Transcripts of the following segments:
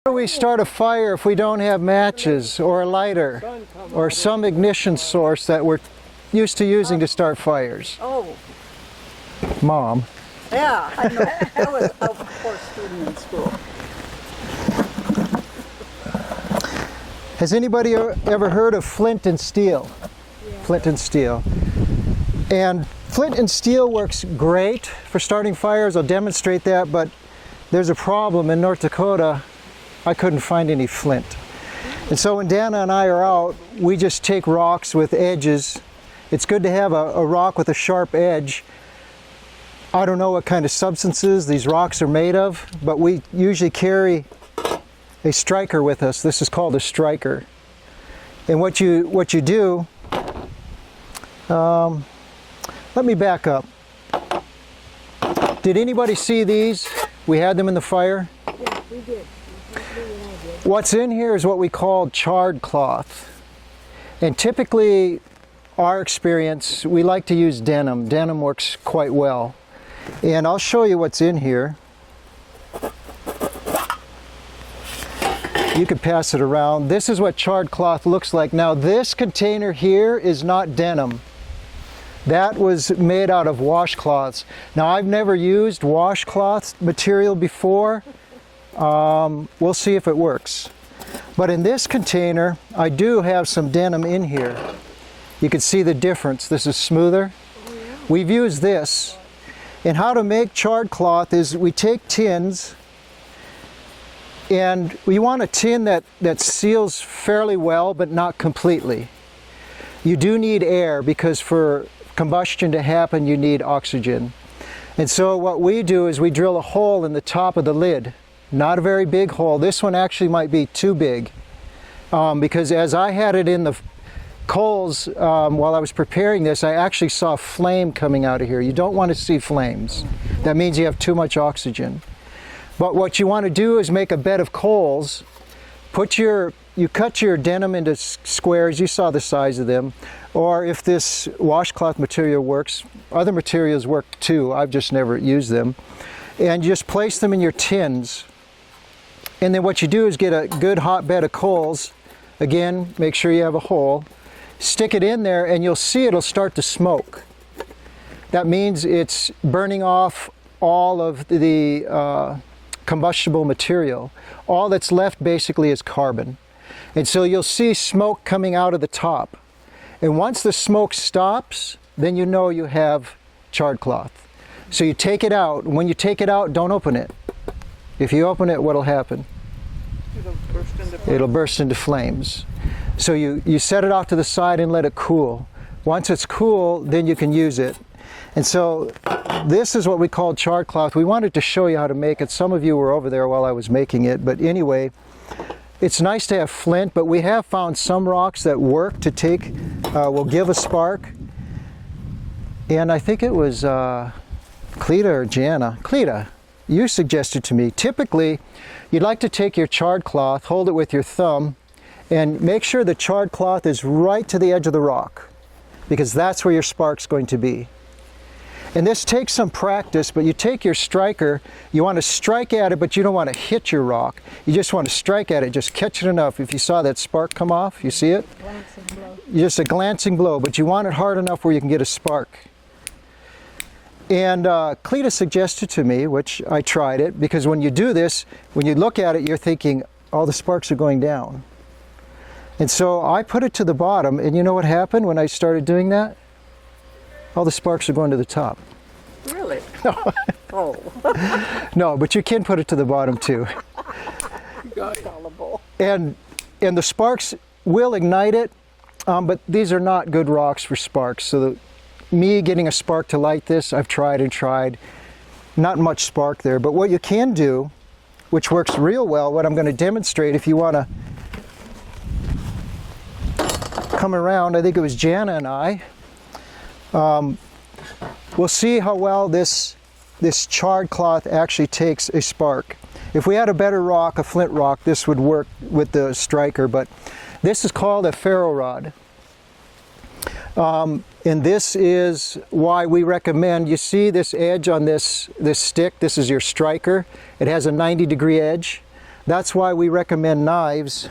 How do we start a fire if we don't have matches or a lighter or some ignition source that we're used to using to start fires? Oh, Mom. yeah, I know. I was a poor student in school. Has anybody ever heard of flint and steel? Yeah. Flint and steel. And flint and steel works great for starting fires. I'll demonstrate that, but there's a problem in North Dakota. I couldn't find any flint. And so when Dana and I are out, we just take rocks with edges. It's good to have a rock with a sharp edge. I don't know what kind of substances these rocks are made of, but we usually carry a striker with us. This is called a striker. And what you do, let me back up. Did anybody see these? We had them in the fire? Yeah, we did. What's in here is what we call charred cloth. And typically, our experience, we like to use denim. Denim works quite well. And I'll show you what's in here. You could pass it around. This is what charred cloth looks like. Now this container here is not denim. That was made out of washcloths. Now I've never used washcloth material before. We'll see if it works. But in this container, I do have some denim in here. You can see the difference. This is smoother. We've used this. And how to make charred cloth is we take tins, and we want a tin that seals fairly well, but not completely. You do need air because for combustion to happen, you need oxygen. And so what we do is we drill a hole in the top of the lid. Not a very big hole. This one actually might be too big because as I had it in the coals while I was preparing this, I actually saw flame coming out of here. You don't want to see flames. That means you have too much oxygen. But what you want to do is make a bed of coals. You cut your denim into squares. You saw the size of them. Or if this washcloth material works, other materials work too. I've just never used them. And you just place them in your tins. And then what you do is get a good hot bed of coals. Again, make sure you have a hole. Stick it in there and you'll see it'll start to smoke. That means it's burning off all of the combustible material. All that's left basically is carbon. And so you'll see smoke coming out of the top. And once the smoke stops, then you know you have charred cloth. So you take it out. When you take it out, don't open it. If you open it, what'll happen? It'll burst into flames. So you set it off to the side and let it cool. Once it's cool, then you can use it. And so this is what we call charred cloth. We wanted to show you how to make it. Some of you were over there while I was making it. But anyway, it's nice to have flint, but we have found some rocks that work to take, will give a spark. And I think it was Cleta or Jana. Cleta, you suggested to me, typically you'd like to take your charred cloth, hold it with your thumb, and make sure the charred cloth is right to the edge of the rock, because that's where your spark's going to be. And this takes some practice, but you take your striker, you want to strike at it, but you don't want to hit your rock. You just want to strike at it, just catch it enough. If you saw that spark come off, you see it? Glancing blow. Just a glancing blow, but you want it hard enough where you can get a spark. And Cleta suggested to me, which I tried it, because when you do this, when you look at it, you're thinking, oh, the sparks are going down. And so I put it to the bottom, and you know what happened when I started doing that? All the sparks are going to the top. Really? No. Oh. No, but you can put it to the bottom too. And the sparks will ignite it, but these are not good rocks for sparks. So me getting a spark to light this, I've tried and tried. Not much spark there, but what you can do, which works real well, what I'm going to demonstrate, if you want to come around, I think it was Jana and I, we'll see how well this charred cloth actually takes a spark. If we had a better rock, a flint rock, this would work with the striker, but this is called a ferro rod. And this is why we recommend, you see this edge on this stick, this is your striker. It has a 90-degree edge. That's why we recommend knives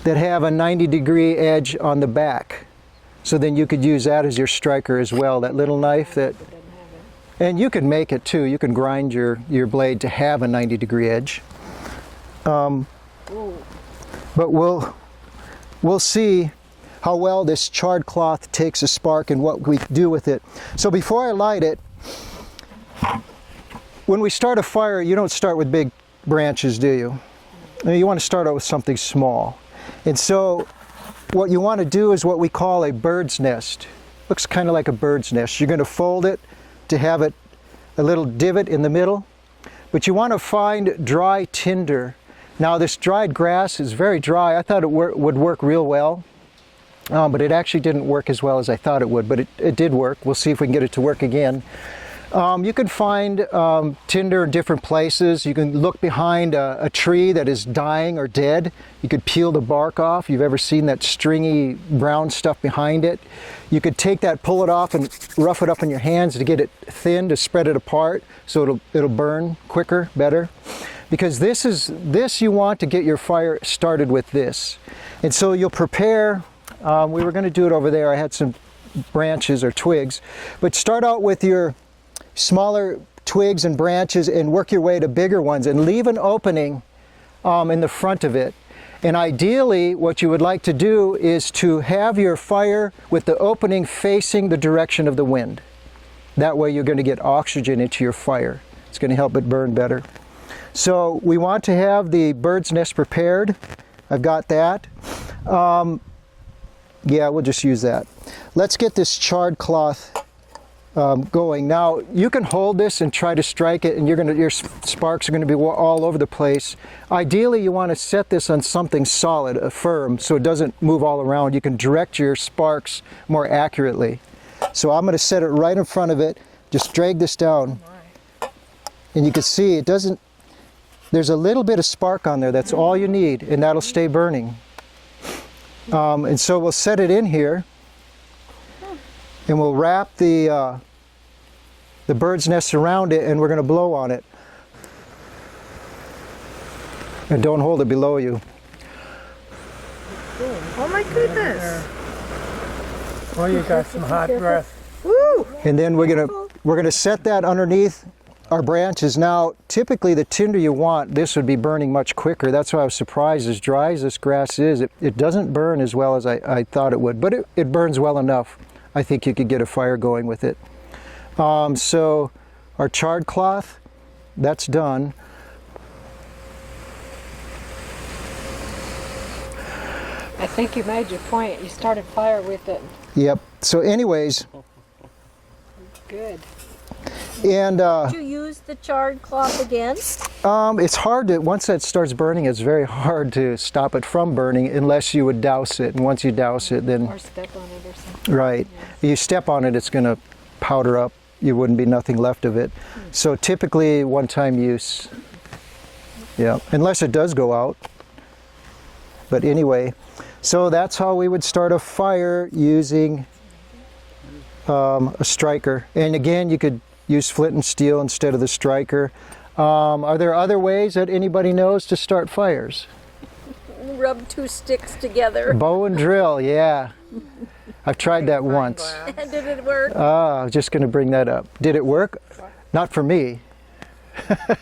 that have a 90-degree edge on the back. So then you could use that as your striker as well, that little knife that, and you can make it too. You can grind your blade to have a 90-degree edge. But we'll see how well this charred cloth takes a spark and what we do with it. So before I light it, when we start a fire, you don't start with big branches, do you? You want to start out with something small. And so what you want to do is what we call a bird's nest. Looks kind of like a bird's nest. You're going to fold it to have it a little divot in the middle. But you want to find dry tinder. Now this dried grass is very dry. I thought it would work real well. But it actually didn't work as well as I thought it would. But it did work. We'll see if we can get it to work again. You can find tinder in different places. You can look behind a tree that is dying or dead. You could peel the bark off. You've ever seen that stringy brown stuff behind it? You could take that, pull it off, and rough it up in your hands to get it thin, to spread it apart so it'll burn quicker, better. Because this you want to get your fire started with this. And so you'll prepare, we were going to do it over there. I had some branches or twigs. But start out with your smaller twigs and branches and work your way to bigger ones and leave an opening in the front of it. And ideally what you would like to do is to have your fire with the opening facing the direction of the wind. That way you're going to get oxygen into your fire. It's going to help it burn better. So we want to have the bird's nest prepared. I've got that. Yeah, we'll just use that. Let's get this charred cloth going. Now you can hold this and try to strike it, and your sparks are going to be all over the place. Ideally you want to set this on something solid, firm, so it doesn't move all around. You can direct your sparks more accurately. So I'm going to set it right in front of it. Just drag this down, and you can see it doesn't, there's a little bit of spark on there. That's all you need, and that'll stay burning. And so we'll set it in here. And we'll wrap the bird's nest around it, and we're going to blow on it. And don't hold it below you. Oh my goodness. Oh, you got some hot breath. Woo! And then we're gonna set that underneath our branches. Now, typically the tinder you want, this would be burning much quicker. That's why I was surprised. As dry as this grass is, it doesn't burn as well as I thought it would, but it burns well enough. I think you could get a fire going with it. So our charred cloth, that's done. I think you made your point. You started fire with it. Yep. So anyways. Good. And Did you use the charred cloth again? it's hard to, once that starts burning, it's very hard to stop it from burning unless you would douse it. And once you douse it, then... Or step on it or something. Right. If you step on it, it's going to powder up. You wouldn't be nothing left of it. So typically one-time use. Yeah, unless it does go out. But anyway, so that's how we would start a fire using a striker. And again, you could use flint and steel instead of the striker. Are there other ways that anybody knows to start fires? Rub two sticks together. Bow and drill, yeah. I've tried that once. Did it work? I was just going to bring that up. Did it work? Not for me.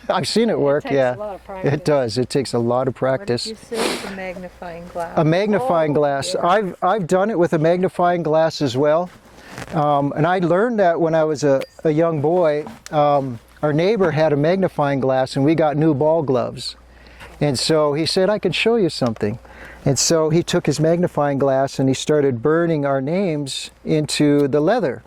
I've seen it work, It takes yeah. a lot of practice. It does. It takes a lot of practice. What did you say with a magnifying glass? A magnifying glass. yeah. I've done it with a magnifying glass as well. And I learned that when I was a young boy. Our neighbor had a magnifying glass, and we got new ball gloves. And so he said, I can show you something. And so he took his magnifying glass and he started burning our names into the leather.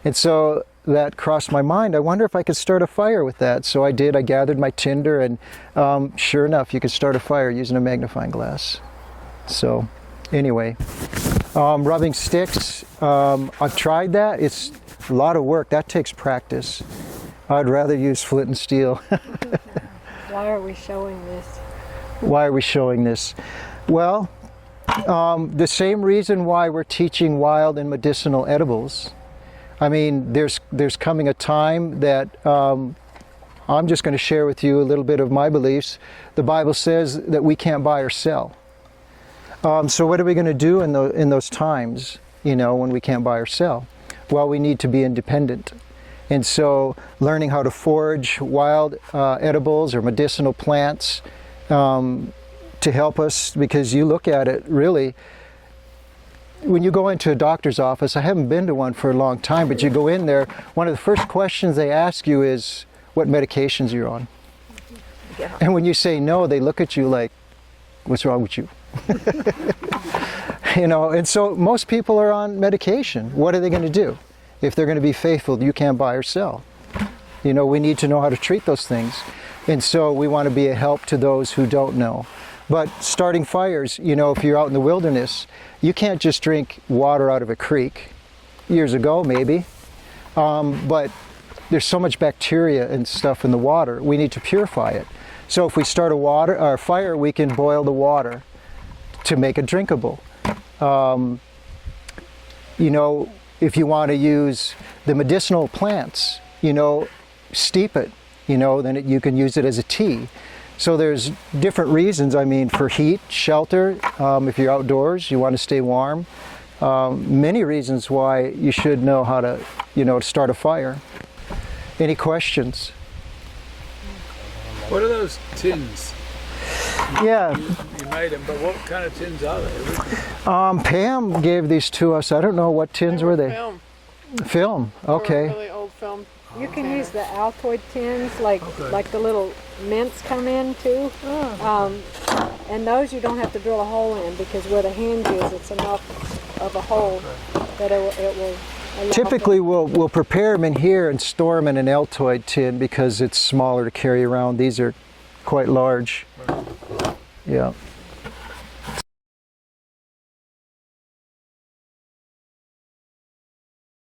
And so that crossed my mind. I wonder if I could start a fire with that. So I did. I gathered my tinder, and sure enough, you could start a fire using a magnifying glass. So anyway, rubbing sticks, I've tried that. It's a lot of work. That takes practice. I'd rather use flint and steel. Why are we showing this? Why are we showing this? Well, the same reason why we're teaching wild and medicinal edibles. I mean, there's coming a time that I'm just going to share with you a little bit of my beliefs. The Bible says that we can't buy or sell. So what are we going to do in those times, when we can't buy or sell? Well, we need to be independent. And so learning how to forage wild edibles or medicinal plants to help us, because you look at it really, when you go into a doctor's office, I haven't been to one for a long time, but you go in there, one of the first questions they ask you is what medications you're on. Yeah. And when you say no, they look at you like, what's wrong with you? And so most people are on medication. What are they going to do? If they're going to be faithful, you can't buy or sell. We need to know how to treat those things. And so we want to be a help to those who don't know. But starting fires, if you're out in the wilderness, you can't just drink water out of a creek. Years ago, maybe. But there's so much bacteria and stuff in the water, we need to purify it. So if we start a fire, we can boil the water to make it drinkable. If you want to use the medicinal plants, steep it, then you can use it as a tea. So there's different reasons, for heat, shelter, if you're outdoors, you want to stay warm. Many reasons why you should know how to, start a fire. Any questions? What are those tins? Yeah. You made them, but what kind of tins are they? Pam gave these to us. I don't know what tins were they. Film. Film. Okay. Really old film. You can use the Altoid tins, like the little mints come in too. And those you don't have to drill a hole in, because where the hinge is, it's enough of a hole that it will allow. Typically, we'll prepare them in here and store them in an Altoid tin because it's smaller to carry around. These are quite large. Yeah.